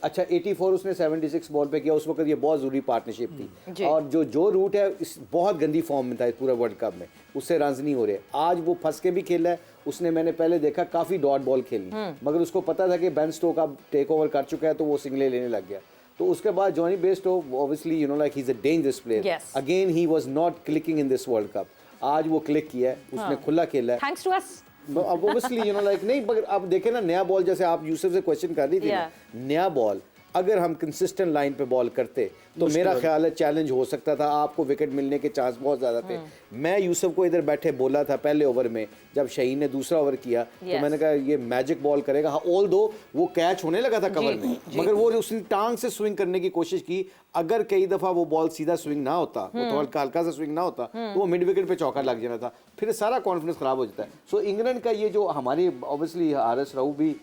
Speaker 3: अच्छा 84 उसने 76 बॉल पे किया, उस वक्त ये बहुत ज़रूरी पार्टनरशिप थी। और जो रूट है इस बहुत गंदी फॉर्म में था इस पूरा वर्ल्ड कप में, उससे रन्स नहीं हो रहे। आज वो फंस के भी खेला है उसने, मैंने पहले देखा काफ़ी डॉट बॉल खेली, मगर उसको पता था कि बेन स्टोक अब टेक ओवर कर चुका है तो वो सिंगले लेने लग गया। तो उसके बाद Jonny Bairstow obviously you know like he is a dangerous player.
Speaker 1: Yes.
Speaker 3: Again he was not clicking in this world cup. आज वो क्लिक किया है, उसने खुला खेला है।
Speaker 1: Thanks to us.
Speaker 3: अब ऑब्वियसली यू नो लाइक नहीं, मगर आप देखें ना नया बॉल, जैसे आप यूसुफ से क्वेश्चन कर रही थी ना, नया बॉल अगर हम कंसिस्टेंट लाइन पे बॉल करते तो मेरा ख्याल है चैलेंज हो सकता था, आपको विकेट मिलने के चांस बहुत ज़्यादा थे। मैं यूसुफ को इधर बैठे बोला था पहले ओवर में जब शहीन ने दूसरा ओवर किया, तो मैंने कहा ये मैजिक बॉल करेगा। हाँ, ऑल दो वो कैच होने लगा था कवर में, मगर वो उसने टांग से स्विंग करने की कोशिश की। अगर कई दफ़ा वो बॉल सीधा स्विंग ना होता, वो थोड़ा हल्का सा स्विंग ना होता, तो वो मिड विकेट पे चौका लग जाना था, फिर सारा कॉन्फिडेंस ख़राब हो जाता है। सो इंग्लैंड का ये जो हमारी ऑब्वियसली RS राउ भी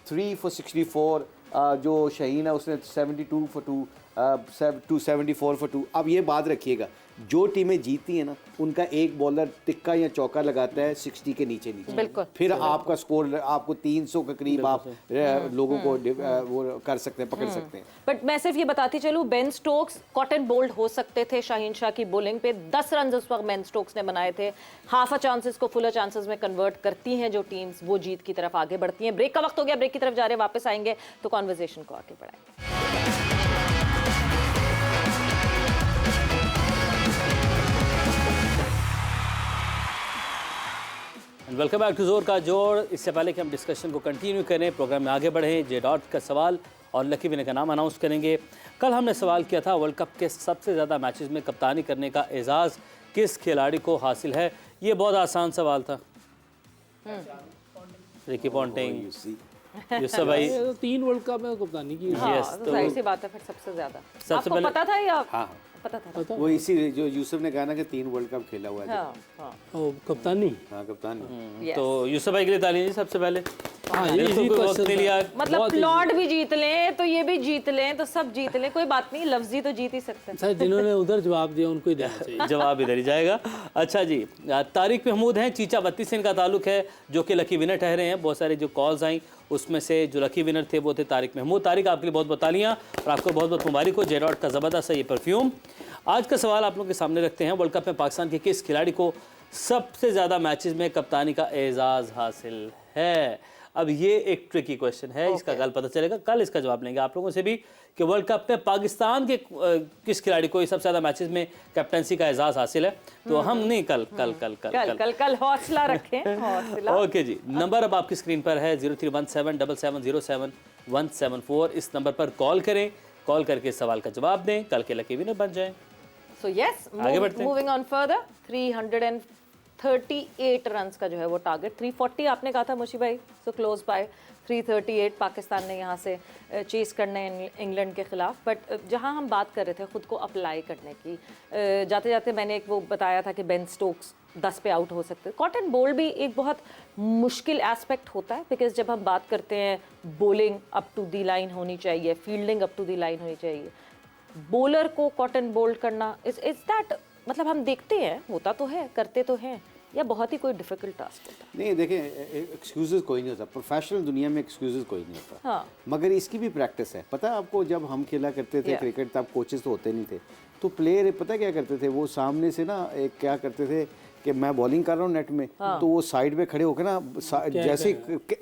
Speaker 3: 3 for 64, जो शहीन है उसने 72 for 2, 274 for 2। अब ये बात रखिएगा, जो टीमें जीती हैं ना उनका एक बॉलर टिक्का या चौका लगाता है 60 के नीचे
Speaker 1: बिल्कुल।
Speaker 3: फिर आपका स्कोर आपको 300 के करीब आप लोगों को वो कर सकते हैं, पकड़ सकते हैं।
Speaker 1: बट मैं सिर्फ ये बताती चलूं, बेन स्टोक्स कॉटन बोल्ड हो सकते थे शाहीन शाह की बॉलिंग पे। 10 रन उस वक्त बेन स्टोक्स ने बनाए थे। हाफ अ चांसेस को फुल चांसेस में कन्वर्ट करती हैं जो टीम्स, वो जीत की तरफ आगे बढ़ती हैं। ब्रेक का वक्त हो गया, ब्रेक की तरफ जा रहे हैं, वापस आएंगे तो कॉन्वर्सेशन को आगे बढ़ाएंगे।
Speaker 2: वेलकम बैक टू जोर का जोड़। इससे पहले कि हम डिस्कशन को कंटिन्यू करें, प्रोग्राम में आगे बढ़ें, जे डॉट का सवाल और लकी विनर का नाम अनाउंस करेंगे। कल हमने सवाल किया था वर्ल्ड कप के सबसे ज़्यादा मैचेस में कप्तानी करने का एजाज़ किस खिलाड़ी को हासिल है। ये बहुत आसान सवाल था। रिकी पॉन्टिंग, यूसुफ भाई,
Speaker 4: 3 वर्ल्ड कप में कप्तानी की।
Speaker 1: हाँ,
Speaker 2: Yes,
Speaker 1: तो
Speaker 2: तो
Speaker 1: जाहिर सी बात है, फिर सबसे ज्यादा
Speaker 2: सबसे
Speaker 1: आपको
Speaker 2: पहले-
Speaker 1: पता था या
Speaker 3: हाँ
Speaker 1: पता था?
Speaker 3: वो इसी जो यूसुफ ने कहा ना कि 3 वर्ल्ड कप खेला हुआ है।
Speaker 1: हाँ, हाँ,
Speaker 4: ओ, कप्तानी।
Speaker 3: हाँ कप्तान।
Speaker 1: yes.
Speaker 2: तो यूसुफ भाई के लिए ताली जी सबसे पहले।
Speaker 4: हाँ, ये
Speaker 2: बिल्कुल
Speaker 4: easy
Speaker 2: कोई वक्त
Speaker 4: question
Speaker 2: नहीं
Speaker 4: था।
Speaker 2: लिया।
Speaker 1: मतलब प्लॉट भी जीत लें तो ये भी जीत लें तो सब जीत लें, कोई बात नहीं, लफ्जी तो जीत ही सकते हैं।
Speaker 4: सर जिन्होंने उधर जवाब दिया उनको ही देना चाहिए।
Speaker 2: जवाब इधर ही जाएगा। अच्छा जी, तारिक महमूद हैं, चीचा 32 से इनका ताल्लुक है, जो कि लकी विनर ठहरे हैं। बहुत सारे जो कॉल्स आई उसमें से जो लकी विनर थे वो थे तारिक महमूद। तारिक, आपके लिए बहुत बहुत तालियां और आपको बहुत बहुत मुबारक हो। जेडॉट का ज़बरदस्त है ये परफ्यूम। आज का सवाल आप लोगों के सामने रखते हैं, वर्ल्ड कप में पाकिस्तान के किस खिलाड़ी को सबसे ज़्यादा मैचेस में कप्तानी का एजाज़ हासिल है। अब ये एक ट्रिकी क्वेश्चन है, इसका कल पता चलेगा, कल इसका जवाब लेंगे आप लोगों से भी कि वर्ल्ड कप में पाकिस्तान के किस खिलाड़ी को सबसे ज़्यादा मैचेस में कैप्टनसी का एजाज़ हासिल है। तो हम नहीं, कल कल कल कल
Speaker 1: कल कल कल हौसला रखें, हौसला।
Speaker 2: ओके जी, नंबर अब आपकी स्क्रीन पर है 031777077174। इस नंबर पर कॉल करें, कॉल करके इस सवाल का जवाब दें, कल के लकी विनर बन जाएं।
Speaker 1: So yes,
Speaker 2: आगे बढ़ते हैं।
Speaker 1: मूविंग ऑन फर्दर, 338 रन्स का जो है वो टारगेट, 340 आपने कहा था मुशी भाई, सो क्लोज बाय 338 पाकिस्तान ने यहाँ से चेस करने हैं इंग्लैंड के खिलाफ। बट जहाँ हम बात कर रहे थे ख़ुद को अप्लाई करने की, जाते जाते मैंने एक वो बताया था कि बेन स्टोक्स 10 पे आउट हो सकते हैं। कॉटन बोल्ड भी एक बहुत मुश्किल एस्पेक्ट होता है, बिकॉज जब हम बात करते हैं bowling up to the line होनी चाहिए, fielding up to the line होनी चाहिए, बॉलर को कॉटन बोल्ड करना इज दैट, मतलब हम देखते हैं होता तो है, करते तो हैं, या बहुत ही कोई डिफिकल्ट टास्क होता है?
Speaker 3: नहीं देखें, एक्सक्यूजेस कोई नहीं होता, प्रोफेशनल दुनिया में एक्सक्यूजेस कोई नहीं होता।
Speaker 1: हाँ।
Speaker 3: मगर इसकी भी प्रैक्टिस है। पता है आपको, जब हम खेला करते थे क्रिकेट तब कोचेस तो होते नहीं थे, तो प्लेयर पता क्या करते थे, वो सामने से ना एक क्या करते थे कि मैं बॉलिंग कर रहा हूँ नेट में, तो वो साइड पे खड़े होकर ना जैसे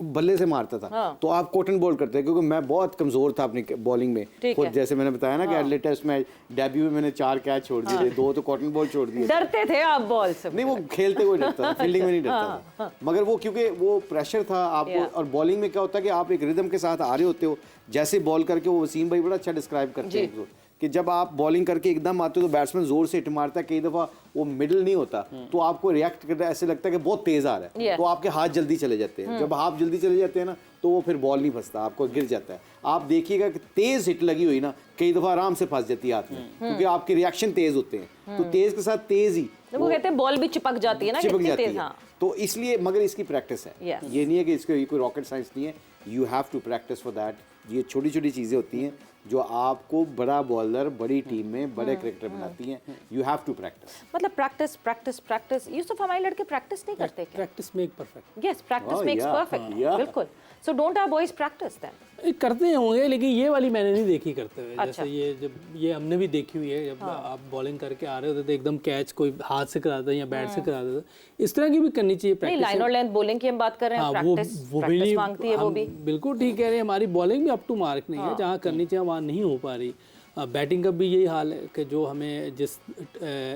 Speaker 3: बल्ले से मारता था, तो आप कॉटन बॉल करते हैं। क्योंकि मैं बहुत कमजोर था अपनी बॉलिंग में, खुद जैसे मैंने बताया ना कि एडलेट टेस्ट में डेब्यू में मैंने 4 कैच छोड़ दिए थे, 2 तो कॉटन बॉल छोड़ दिए।
Speaker 1: डरते थे आप बॉल से?
Speaker 3: नहीं, वो खेलते हुए डरता था, फील्डिंग में नहीं डरता था। मगर वो क्योंकि वो प्रेशर था आपको, और बॉलिंग में क्या होता है कि आप एक रिदम के साथ आ रहे होते हो, जैसे बॉल करके, वो वसीम भाई बड़ा अच्छा डिस्क्राइब करते हैं कि जब आप बॉलिंग करके एकदम आते हो तो बैट्समैन जोर से हिट मारता है, कई दफ़ा वो मिडल नहीं होता, तो आपको रिएक्ट करना ऐसे लगता है कि बहुत तेज़ आ रहा है, तो आपके हाथ जल्दी चले जाते हैं। जब हाथ जल्दी चले जाते हैं ना, तो वो फिर बॉल नहीं फंसता, आपको गिर जाता है। आप देखिएगा कि तेज़ हिट लगी हुई ना, कई दफ़ा आराम से फंस जाती है हाथ में, क्योंकि आपके रिएक्शन तेज़ होते हैं, तो तेज़ के साथ तेज़ ही
Speaker 1: वो कहते हैं बॉल भी चिपक जाती है ना,
Speaker 3: चिपक
Speaker 1: कितनी
Speaker 3: जाती
Speaker 1: तेज।
Speaker 3: है।
Speaker 1: हाँ,
Speaker 3: तो इसलिए, मगर इसकी प्रैक्टिस है,
Speaker 1: Yes.
Speaker 3: ये नहीं है कि इसको कोई रॉकेट साइंस नहीं है, you have to practice for that. ये छोटी छोटी चीज़ें होती हैं जो आपको बड़ा बॉलर बड़ी टीम में बड़े क्रिकेटर बनाती हैं। You have to practice.
Speaker 1: मतलब प्रैक्टिस प्रैक्टिस प्रैक्टिस। यूसुफ, हमारे लड़के प्रैक्टिस नहीं करते क्या?
Speaker 4: Practice make perfect.
Speaker 1: Yes, practice
Speaker 3: Oh,
Speaker 1: makes
Speaker 3: yeah,
Speaker 1: perfect.
Speaker 3: yeah.
Speaker 1: बिल्कुल। So don't our boys practice then?
Speaker 4: करते होंगे, लेकिन ये वाली मैंने नहीं देखी करते हुए।
Speaker 1: अच्छा।
Speaker 4: जैसे ये जब ये हमने भी देखी हुई है, जब आप बॉलिंग करके आ रहे होते तो एकदम कैच कोई हाथ से कराता है या बैट से कराता है, इस तरह की भी करनी चाहिए
Speaker 1: नहीं,
Speaker 4: प्रैक्टिस।
Speaker 1: लाइन और लेंथ बॉलिंग की हम बात कर रहे हैं।
Speaker 4: हाँ,
Speaker 1: प्रैक्टिस
Speaker 4: वो भी
Speaker 1: प्रैक्टिस
Speaker 4: नहीं
Speaker 1: मांगती है वो
Speaker 4: हम
Speaker 1: भी।
Speaker 4: बिल्कुल ठीक कह रहे हैं। हमारी बॉलिंग भी अप टू मार्क नहीं है, जहाँ करनी चाहिए वहाँ नहीं हो पा रही। बैटिंग का भी यही हाल है कि जो हमें जिस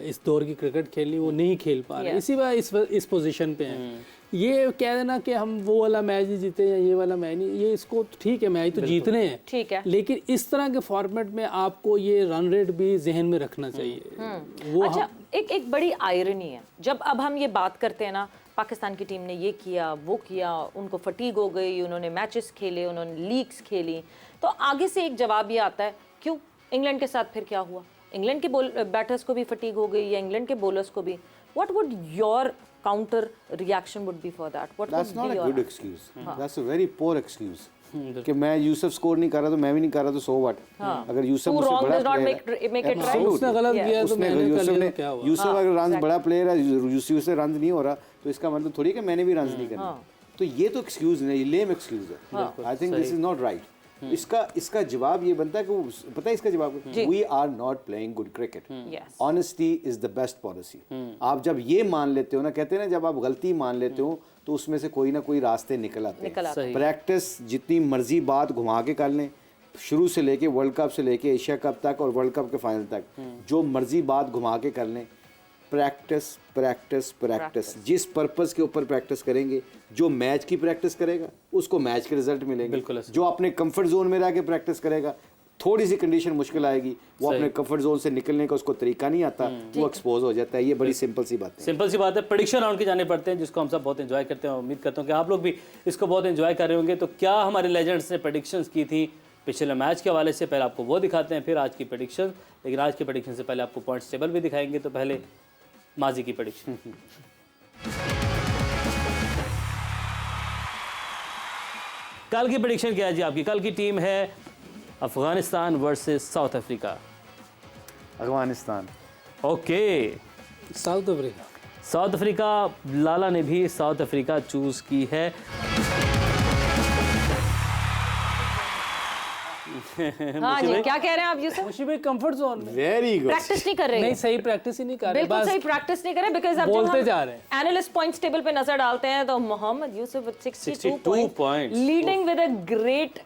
Speaker 4: इस दौर की क्रिकेट खेलनी वो नहीं खेल पा रहे, इसी वजह इस पोजीशन पे हैं। ये कह देना कि हम वो वाला मैच ही जीते या ये वाला मैच नहीं, ये इसको ठीक है, मैच तो जीतने हैं,
Speaker 1: ठीक है,
Speaker 4: लेकिन इस तरह के फॉर्मेट में आपको ये रन रेट भी जहन में रखना चाहिए। वो
Speaker 1: अच्छा, एक बड़ी आयरनी है जब अब हम ये बात करते हैं ना, पाकिस्तान की टीम ने ये किया वो किया, उनको फटीग हो गई, उन्होंने मैचेस खेले, उन्होंने लीग्स खेली, तो आगे से एक जवाब ये आता है क्यों इंग्लैंड के साथ फिर क्या हुआ? इंग्लैंड के बैटर्स को भी फटीग हो गई या इंग्लैंड के बॉलर्स को भी? What would your counter reaction would be for that? What
Speaker 3: that's not a good excuse, that's a very poor excuse कि मैं यूसुफ स्कोर नहीं कर रहा तो मैं भी नहीं कर रहा तो सो व्हाट। अगर यूसुफ
Speaker 1: Who
Speaker 3: मुझसे
Speaker 1: wrong
Speaker 3: बड़ा
Speaker 1: does not
Speaker 3: player है,
Speaker 1: make it right.
Speaker 3: Absolute.
Speaker 4: उसने गलत किया तो
Speaker 3: उसने
Speaker 4: मैंने कर
Speaker 3: यूसुफ
Speaker 4: लिया
Speaker 3: ने
Speaker 4: तो क्या हुआ?
Speaker 3: यूसुफ अगर रन बड़ा प्लेयर है, यूसुफ से रन नहीं हो रहा तो इसका मतलब थोड़ी कि मैंने भी रन नहीं करना। तो ये तो एक्सक्यूज नहीं, ये लेम एक्सक्यूज है। I think this is not right. इसका जवाब ये बनता है कि पता है इसका जवाब, we are not playing good cricket.
Speaker 1: Yes.
Speaker 3: Honesty is the best policy. आप जब ये मान लेते हो ना, कहते हैं ना जब आप गलती मान लेते हो तो उसमें से कोई ना कोई रास्ते निकल आते हैं। प्रैक्टिस जितनी मर्जी बात घुमा के कर लें, शुरू से लेके वर्ल्ड कप से लेके एशिया कप तक और वर्ल्ड कप के फाइनल तक जो मर्जी बात घुमा के कर लें, प्रैक्टिस प्रैक्टिस प्रैक्टिस। जिस पर्पस के ऊपर प्रैक्टिस करेंगे, जो मैच की प्रैक्टिस करेगा उसको मैच के रिजल्ट मिलेंगे। जो अपने कंफर्ट जोन में रह के प्रैक्टिस करेगा, थोड़ी सी कंडीशन मुश्किल आएगी, वो अपने कंफर्ट जोन से निकलने का उसको तरीका नहीं आता, वो एक्सपोज हो जाता है। ये बड़ी सिंपल सी बात है।
Speaker 2: सिंपल सी बात है। प्रेडिक्शन राउंड के जाने पड़ते हैं जिसको हम सब बहुत एंजॉय करते हैं। उम्मीद करता हूँ कि आप लोग भी इसको बहुत एंजॉय कर रहे होंगे। तो क्या हमारे लेजेंड्स ने प्रेडिक्शंस की थी पिछले मैच के हवाले से, पहले आपको वो दिखाते हैं, फिर आज की प्रेडिक्शन। लेकिन आज की प्रेडिक्शन से पहले आपको पॉइंट्स टेबल भी दिखाएंगे। तो पहले माजी की प्रेडिक्शन। कल की प्रेडिक्शन क्या है जी आपकी? कल की टीम है Afghanistan versus South Africa.
Speaker 3: Afghanistan.
Speaker 2: Okay,
Speaker 4: South Africa.
Speaker 2: South Africa, Lala ने भी साउथ अफ्रीका चूज की है।
Speaker 1: हाँ जी, क्या कह रहे हैं आप यूसुफ?
Speaker 4: मुशी भाई कंफर्ट जोन में
Speaker 3: वेरी गुड।
Speaker 1: प्रैक्टिस नहीं कर रहे
Speaker 4: नहीं,
Speaker 1: हैं?
Speaker 4: सही प्रैक्टिस ही नहीं कर रहे,
Speaker 1: बिल्कुल सही प्रैक्टिस नहीं कर रहे, बिकॉज अब
Speaker 4: बोलते जा रहे हैं।
Speaker 1: एनालिस्ट पॉइंट्स टेबल पे नजर डालते हैं तो Mohammad Yusuf with 62
Speaker 2: points.
Speaker 1: Points leading with a great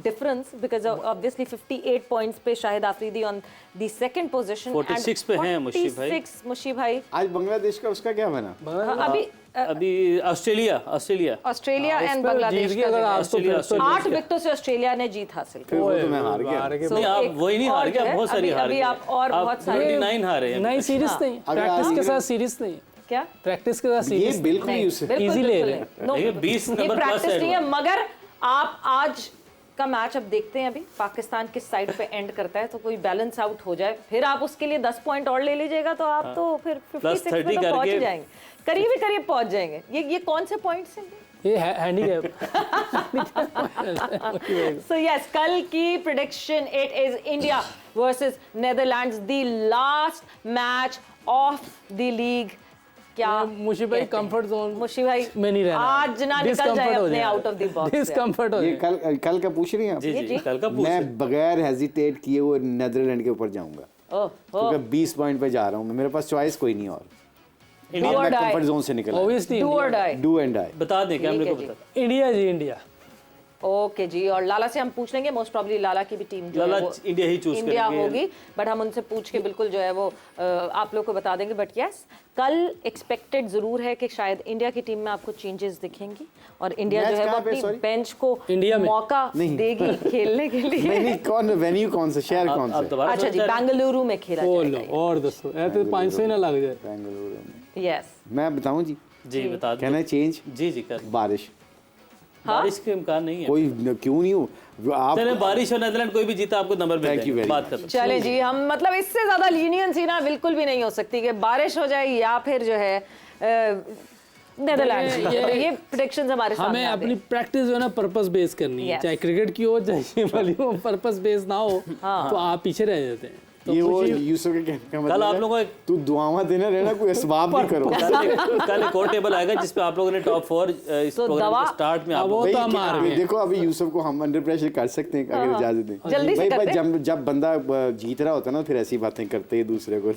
Speaker 1: difference, because obviously 58 points पे Shahid Afridi on the second position,
Speaker 2: 46 पे हैं मुशी भाई।
Speaker 1: 46 मुशी भाई।
Speaker 3: आज बांग्लादेश का उसका क्या बना?
Speaker 1: अभी
Speaker 2: ऑस्ट्रेलिया
Speaker 1: ऑस्ट्रेलिया एंड बांग्लादेश
Speaker 4: जीत गए अगर आज तो फिर तो
Speaker 1: 8 विकेटों से ऑस्ट्रेलिया ने जीत हासिल की।
Speaker 3: वो तो मैं हार गया।
Speaker 1: So,
Speaker 2: नहीं, आप
Speaker 1: एक
Speaker 2: वही नहीं
Speaker 1: और
Speaker 2: हार
Speaker 1: जो
Speaker 2: गया,
Speaker 1: है,
Speaker 2: बहुत सारी हार
Speaker 1: अभी
Speaker 2: गए।
Speaker 1: आप और बहुत सारी
Speaker 2: 29 हारे हैं।
Speaker 4: नहीं, सीरीज नहीं, प्रैक्टिस के साथ सीरीज नहीं,
Speaker 1: क्या
Speaker 4: प्रैक्टिस के साथ
Speaker 3: ये
Speaker 4: सीरीज
Speaker 3: बिल्कुल ही उससे
Speaker 1: बिल्कुल,
Speaker 4: easy ले
Speaker 1: बिल्कुल
Speaker 4: रहे
Speaker 1: नहीं।
Speaker 4: हैं।
Speaker 1: No,
Speaker 2: देखिए, 20
Speaker 1: ये
Speaker 2: नंबर
Speaker 1: प्रैक्टिस
Speaker 2: plus
Speaker 1: नहीं है,
Speaker 2: है।
Speaker 1: मगर आप आज का मैच अब देखते हैं, अभी पाकिस्तान किस साइड पे एंड करता है, तो कोई बैलेंस आउट हो जाए, फिर आप उसके लिए 10 पॉइंट और ले लीजिएगा तो आप तो फिर 56 में
Speaker 2: 30
Speaker 1: तो पहुंच
Speaker 2: करके-
Speaker 1: जाएंगे, करीब ही करीब पहुंच जाएंगे। ये कौन से पॉइंट्स हैं?
Speaker 4: ये हैंडीकैप।
Speaker 1: So yes, कल की prediction, it is India versus Netherlands, the last match of the league. क्या
Speaker 4: मुशी भाई कंफर्ट जोन
Speaker 1: मुशी भाई
Speaker 4: में नहीं रहना,
Speaker 1: आज ना निकल जाए अपने out of the box.
Speaker 4: Discomfort हो
Speaker 3: ये
Speaker 4: जाए।
Speaker 3: कल का पूछ रही हैं आप?
Speaker 2: जी
Speaker 1: जी।
Speaker 2: जी, कल का पूछ
Speaker 3: मैं बगैर हेजिटेट किए हुए नेदरलैंड के ऊपर जाऊंगा,
Speaker 1: ओह
Speaker 3: क्योंकि 20 पॉइंट पे जा रहा हूं मैं, मेरे पास चॉइस कोई नहीं और।
Speaker 1: Do or
Speaker 3: मैं
Speaker 1: die.
Speaker 3: कंफर्ट जोन से निकला,
Speaker 4: obviously
Speaker 1: do or die.
Speaker 3: Do and die.
Speaker 2: बता दें कैमरे को
Speaker 1: ठीक है
Speaker 2: बता।
Speaker 4: इंडिया जी, इंडिया।
Speaker 1: ओके जी, और लाला से हम पूछ लेंगे, मोस्ट प्रॉब्ली लाला की भी टीम जो
Speaker 2: लाला
Speaker 1: है वो
Speaker 2: इंडिया ही चूज
Speaker 1: इंडिया
Speaker 2: करेंगे।
Speaker 1: होगी, बट हम उनसे पूछ के बिल्कुल जो है वो आप लोग को बता देंगे। बट यस, कल एक्सपेक्टेड जरूर है कि शायद इंडिया की टीम में आपको चेंजेस दिखेंगी और इंडिया
Speaker 3: Match
Speaker 1: जो है वो
Speaker 3: कहाँ पे,
Speaker 1: अपनी
Speaker 3: sorry?
Speaker 1: बेंच को
Speaker 4: इंडिया में?
Speaker 1: मौका देगी खेलने के लिए।
Speaker 3: नहीं, कौन वेन्यू, कौन सा शहर, कौन सा?
Speaker 2: अब दोबारा
Speaker 1: अच्छा जी,
Speaker 2: सोचा जाए।
Speaker 1: बेंगलुरु में खेला
Speaker 4: ओ लो,
Speaker 1: जाएगा।
Speaker 4: और दसो ए तो 500 ही ना लग जाए।
Speaker 3: बेंगलुरु में।
Speaker 1: यस,
Speaker 3: मैं बताऊं जी,
Speaker 2: जी बता दें।
Speaker 3: कहना है चेंज,
Speaker 2: जी जी कर।
Speaker 3: बारिश।
Speaker 2: बारिश के इम्कान नहीं है।
Speaker 3: कोई क्यों नहीं हो आप?
Speaker 2: चले बारिश और नेदरलैंड कोई भी जीता आपको number
Speaker 3: Thank you
Speaker 2: mill
Speaker 3: very
Speaker 2: बात
Speaker 3: much.
Speaker 2: खत्म।
Speaker 1: चले जी, हम मतलब इससे ज्यादा लीनियंसी ना बिल्कुल भी नहीं हो सकती कि बारिश हो जाए या फिर जो है नेदरलैंड्स।
Speaker 4: ये-
Speaker 1: ये प्रेडिक्शंस हमारे सामने
Speaker 4: हमें
Speaker 1: आ
Speaker 4: अपनी
Speaker 1: गए।
Speaker 4: प्रैक्टिस जो है ना पर्पस बेस करनी है,
Speaker 1: Yes.
Speaker 4: चाहे क्रिकेट की हो चाहे ये वाली हो, पर्पस बेस ना हो तो आप पीछे रह जाते हैं। तो
Speaker 3: ये वो
Speaker 4: खुशी-
Speaker 3: यूसुफ के कहने का मतलब
Speaker 2: कल आप
Speaker 3: है,
Speaker 2: लोगों को
Speaker 3: तू दुआवां देना रहना, कोई असबाब भी करो।
Speaker 2: कल एक और टेबल आएगा जिसपे आप लोगों ने टॉप 4 इस
Speaker 1: तो
Speaker 2: प्रोग्राम
Speaker 1: दवा-
Speaker 2: के स्टार्ट में आप
Speaker 4: वो
Speaker 2: लोग
Speaker 3: भाई,
Speaker 4: तो हम आ रहे हैं।
Speaker 3: देखो अभी यूसुफ को हम अंडर प्रेशर कर सकते हैं अगर इजाजत दें।
Speaker 1: जल्दी से
Speaker 3: भाई
Speaker 1: करते हैं।
Speaker 3: जब बंदा जीत रहा होता है ना, फिर ऐसी बातें करते हैं दूसरे को।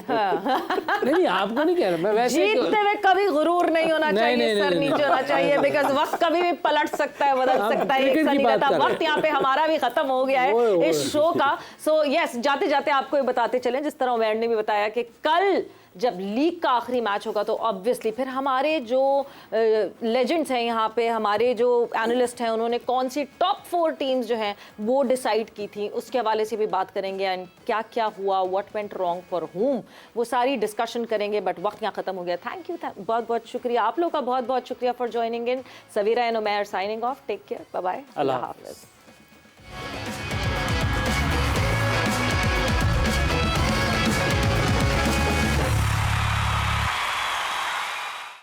Speaker 4: नहीं आपको नहीं कह रहा मैं, वैसे
Speaker 1: जीतते हुए कभी गुरूर नहीं होना
Speaker 4: नहीं,
Speaker 1: चाहिए,
Speaker 4: नहीं,
Speaker 1: सर
Speaker 4: नहीं,
Speaker 1: नीचे होना चाहिए, बिकॉज वक्त कभी भी पलट सकता है, बदल
Speaker 4: हम
Speaker 1: सकता है, एक
Speaker 4: क्रिकेट
Speaker 1: सा
Speaker 4: की
Speaker 1: नहीं
Speaker 4: बात
Speaker 1: रहता।
Speaker 4: कर रहे
Speaker 1: वक्त
Speaker 4: हैं।
Speaker 1: यहाँ पे हमारा भी खत्म हो गया
Speaker 4: ओए,
Speaker 1: है
Speaker 4: ओए।
Speaker 1: इस शो का। सो यस, जाते जाते आपको ये बताते चलें, जिस तरह उमैर ने भी बताया कि कल जब लीग का आखिरी मैच होगा तो ऑब्वियसली फिर हमारे जो लेजेंड्स हैं यहाँ पे, हमारे जो एनालिस्ट हैं, उन्होंने कौन सी टॉप 4 टीम्स जो हैं वो डिसाइड की थी, उसके हवाले से भी बात करेंगे। एंड क्या क्या हुआ, व्हाट वेंट रॉन्ग फॉर हुम, वो सारी डिस्कशन करेंगे। बट वक्त यहाँ खत्म हो गया। थैंक यू, बहुत बहुत शुक्रिया आप लोग का, बहुत बहुत शुक्रिया for joining in. Saveera and Umair signing off. Take care, bye bye,
Speaker 2: अल्लाह
Speaker 1: हाफिज़।